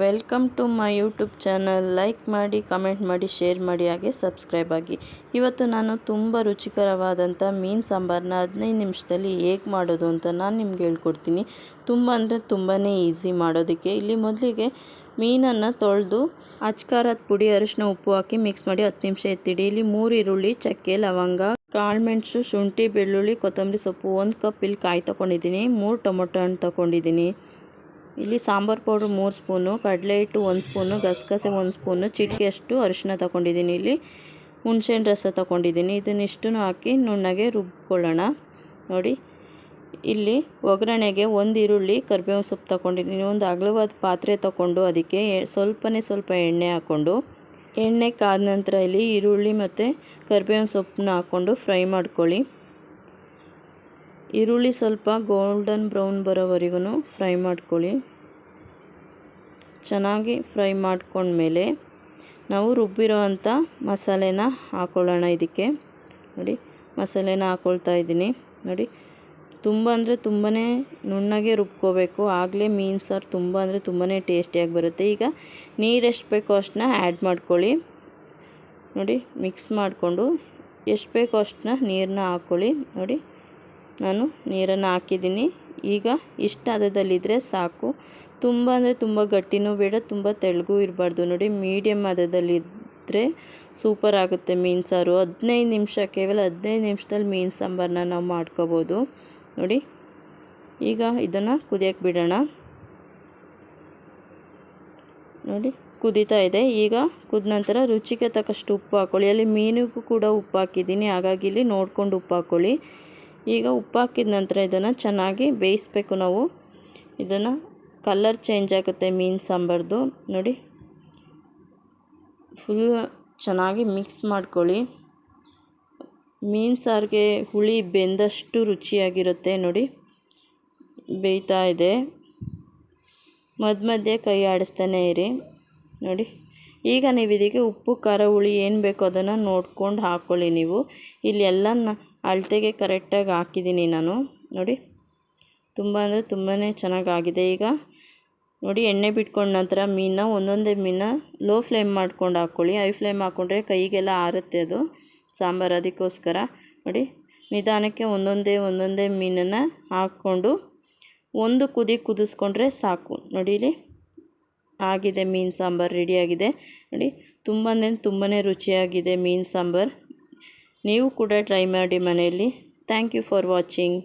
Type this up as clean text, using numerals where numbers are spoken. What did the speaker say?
Welcome to my YouTube channel. Like ಮಾಡಿ, comment ಮಾಡಿ, share ಮಾಡಿ, ಹಾಗೆ ಸಬ್ಸ್ಕ್ರೈಬ್ ಆಗಿ. ಇವತ್ತು ನಾನು ತುಂಬ ರುಚಿಕರವಾದಂಥ ಮೀನು ಸಾಂಬಾರನ್ನ 15 ನಿಮಿಷದಲ್ಲಿ ಹೇಗೆ ಮಾಡೋದು ಅಂತ ನಾನು ನಿಮ್ಗೆ ಹೇಳ್ಕೊಡ್ತೀನಿ. ತುಂಬ ಅಂದರೆ ತುಂಬಾ ಈಸಿ ಮಾಡೋದಕ್ಕೆ. ಇಲ್ಲಿ ಮೊದಲಿಗೆ ಮೀನನ್ನು ತೊಳೆದು ಅಚ್ಕಾರದ ಪುಡಿ, ಅರಿಶಿನ, ಉಪ್ಪು ಹಾಕಿ ಮಿಕ್ಸ್ ಮಾಡಿ 10 ನಿಮಿಷ ಎತ್ತಿಡಿ. ಇಲ್ಲಿ 3 ಈರುಳ್ಳಿ, ಚಕ್ಕೆ, ಲವಂಗ, ಕಾಳುಮೆಣಸು, ಶುಂಠಿ, ಬೆಳ್ಳುಳ್ಳಿ, ಕೊತ್ತಂಬರಿ ಸೊಪ್ಪು, 1 ಕಪ್ ಇಲ್ಲಿ ಕಾಯಿ ತೊಗೊಂಡಿದ್ದೀನಿ, 3 ಟೊಮೊಟೊ ಹಣ್ಣು ತೊಗೊಂಡಿದ್ದೀನಿ. ಇಲ್ಲಿ ಸಾಂಬಾರು ಪೌಡ್ರ್ 3 ಸ್ಪೂನು, ಕಡಲೆ ಹಿಟ್ಟು 1 ಸ್ಪೂನು, ಗಸಗಸೆ 1 ಸ್ಪೂನು, ಚಿಟಿಕೆಯಷ್ಟು ಅರಿಶಿನ ತೊಗೊಂಡಿದ್ದೀನಿ. ಇಲ್ಲಿ ಹುಣಸೆಹಣ್ಣು ರಸ ತೊಗೊಂಡಿದ್ದೀನಿ. ಇದನ್ನಿಷ್ಟು ಹಾಕಿ ನುಣ್ಣಗೆ ರುಬ್ಕೊಳ್ಳೋಣ. ನೋಡಿ, ಇಲ್ಲಿ ಒಗ್ಗರಣೆಗೆ 1 ಈರುಳ್ಳಿ, ಕರಿಬೇವಿನ ಸೊಪ್ಪು ತೊಗೊಂಡಿದ್ದೀನಿ. ಒಂದು ಅಗಲವಾದ ಪಾತ್ರೆ ತೊಗೊಂಡು ಅದಕ್ಕೆ ಸ್ವಲ್ಪ ಎಣ್ಣೆ ಹಾಕ್ಕೊಂಡು, ಎಣ್ಣೆ ಕಾದ ನಂತರ ಇಲ್ಲಿ ಈರುಳ್ಳಿ ಮತ್ತು ಕರಿಬೇವಿನ ಸೊಪ್ಪನ್ನ ಹಾಕ್ಕೊಂಡು ಫ್ರೈ ಮಾಡ್ಕೊಳ್ಳಿ. ಈರುಳ್ಳಿ ಸ್ವಲ್ಪ ಗೋಲ್ಡನ್ ಬ್ರೌನ್ ಬರೋವರೆಗೂ ಫ್ರೈ ಮಾಡ್ಕೊಳ್ಳಿ. ಚೆನ್ನಾಗಿ ಫ್ರೈ ಮಾಡ್ಕೊಂಡ್ಮೇಲೆ ನಾವು ರುಬ್ಬಿರೋ ಅಂಥ ಮಸಾಲೆನ ಹಾಕ್ಕೊಳ್ಳೋಣ. ಇದಕ್ಕೆ ನೋಡಿ, ಮಸಾಲೆನ ಹಾಕ್ಕೊಳ್ತಾ ಇದ್ದೀನಿ. ನೋಡಿ, ತುಂಬ ಅಂದರೆ ತುಂಬಾ ನುಣ್ಣಗೆ ರುಬ್ಕೋಬೇಕು, ಆಗಲೇ ಮೀನು ಸಾರು ತುಂಬ ಅಂದರೆ ತುಂಬಾ ಟೇಸ್ಟಿಯಾಗಿ ಬರುತ್ತೆ. ಈಗ ನೀರು ಎಷ್ಟು ಬೇಕೋ ಅಷ್ಟನ್ನ ಆ್ಯಡ್ ಮಾಡ್ಕೊಳ್ಳಿ. ನೋಡಿ, ಮಿಕ್ಸ್ ಮಾಡಿಕೊಂಡು ಎಷ್ಟು ಬೇಕೋ ಅಷ್ಟನ್ನ ನೀರನ್ನ ಹಾಕ್ಕೊಳ್ಳಿ. ನೋಡಿ, ನಾನು ನೀರನ್ನು ಹಾಕಿದ್ದೀನಿ. ಈಗ ಇಷ್ಟು ಹದದಲ್ಲಿದ್ದರೆ ಸಾಕು. ತುಂಬ ಅಂದರೆ ತುಂಬ ಗಟ್ಟಿನೂ ಬೇಡ, ತುಂಬ ತೆಳ್ಳಗೂ ಇರಬಾರ್ದು. ನೋಡಿ, ಮೀಡಿಯಮ್ ಹದದಲ್ಲಿದ್ದರೆ ಸೂಪರ್ ಆಗುತ್ತೆ ಮೀನು ಸಾರು. 15 ನಿಮಿಷ, ಕೇವಲ 15 ನಿಮಿಷದಲ್ಲಿ ಮೀನು ಸಾಂಬಾರನ್ನ ನಾವು ಮಾಡ್ಕೋಬೋದು. ನೋಡಿ, ಈಗ ಇದನ್ನು ಕುದಿಯೋಕ್ಕೆ ಬಿಡೋಣ. ನೋಡಿ, ಕುದೀತಾ ಇದೆ. ಈಗ ಕುದ ನಂತರ ರುಚಿಗೆ ತಕ್ಕಷ್ಟು ಉಪ್ಪು ಹಾಕ್ಕೊಳ್ಳಿ. ಅಲ್ಲಿ ಮೀನಿಗೂ ಕೂಡ ಉಪ್ಪು ಹಾಕಿದ್ದೀನಿ, ಹಾಗಾಗಿ ಇಲ್ಲಿ ನೋಡ್ಕೊಂಡು ಉಪ್ಪು ಹಾಕ್ಕೊಳ್ಳಿ. ಈಗ ಉಪ್ಪು ಹಾಕಿದ ನಂತರ ಇದನ್ನು ಚೆನ್ನಾಗಿ ಬೇಯಿಸಬೇಕು. ನಾವು ಇದನ್ನು ಕಲರ್ ಚೇಂಜ್ ಆಗುತ್ತೆ ಮೀನು ಸಾಂಬಾರ್ದು. ನೋಡಿ, ಫುಲ್ ಚೆನ್ನಾಗಿ ಮಿಕ್ಸ್ ಮಾಡ್ಕೊಳ್ಳಿ. ಮೀನು ಸಾರಿಗೆ ಹುಳಿ ಬೆಂದಷ್ಟು ರುಚಿಯಾಗಿರುತ್ತೆ. ನೋಡಿ, ಬೇಯ್ತಾ ಇದೆ. ಮಧ್ಯೆ ಕೈ ಆಡಿಸ್ತಾನೆ ಇರಿ. ನೋಡಿ, ಈಗ ನೀವು ಇದಕ್ಕೆ ಉಪ್ಪು, ಖಾರ, ಹುಳಿ ಏನು ಬೇಕೋ ಅದನ್ನು ನೋಡ್ಕೊಂಡು ಹಾಕ್ಕೊಳ್ಳಿ. ನೀವು ಇಲ್ಲಿ ಎಲ್ಲ ಅಳತೆಗೆ ಕರೆಕ್ಟಾಗಿ ಹಾಕಿದ್ದೀನಿ ನಾನು. ನೋಡಿ, ತುಂಬ ಅಂದರೆ ತುಂಬಾ ಚೆನ್ನಾಗಾಗಿದೆ. ಈಗ ನೋಡಿ, ಎಣ್ಣೆ ಬಿಟ್ಕೊಂಡ ನಂತರ ಮೀನನ್ನ ಒಂದೊಂದೇ ಮೀನನ್ನ ಲೋ ಫ್ಲೇಮ್ ಮಾಡ್ಕೊಂಡು ಹಾಕ್ಕೊಳ್ಳಿ. ಹೈ ಫ್ಲೇಮ್ ಹಾಕ್ಕೊಂಡ್ರೆ ಕೈಗೆಲ್ಲ ಆರುತ್ತೆ ಅದು ಸಾಂಬಾರು, ಅದಕ್ಕೋಸ್ಕರ ನೋಡಿ ನಿಧಾನಕ್ಕೆ ಒಂದೊಂದೇ ಮೀನನ್ನು ಹಾಕ್ಕೊಂಡು ಒಂದು ಕುದಿಸ್ಕೊಂಡ್ರೆ ಸಾಕು. ನೋಡಿ, ಇಲ್ಲಿ ಆಗಿದೆ ಮೀನು ಸಾಂಬಾರು, ರೆಡಿಯಾಗಿದೆ. ನೋಡಿ, ತುಂಬಾ ರುಚಿಯಾಗಿದೆ ಮೀನು ಸಾಂಬಾರು. ನೀವು ಕೂಡ ಟ್ರೈ ಮಾಡಿ ಮನೆಯಲ್ಲಿ. Thank you for watching.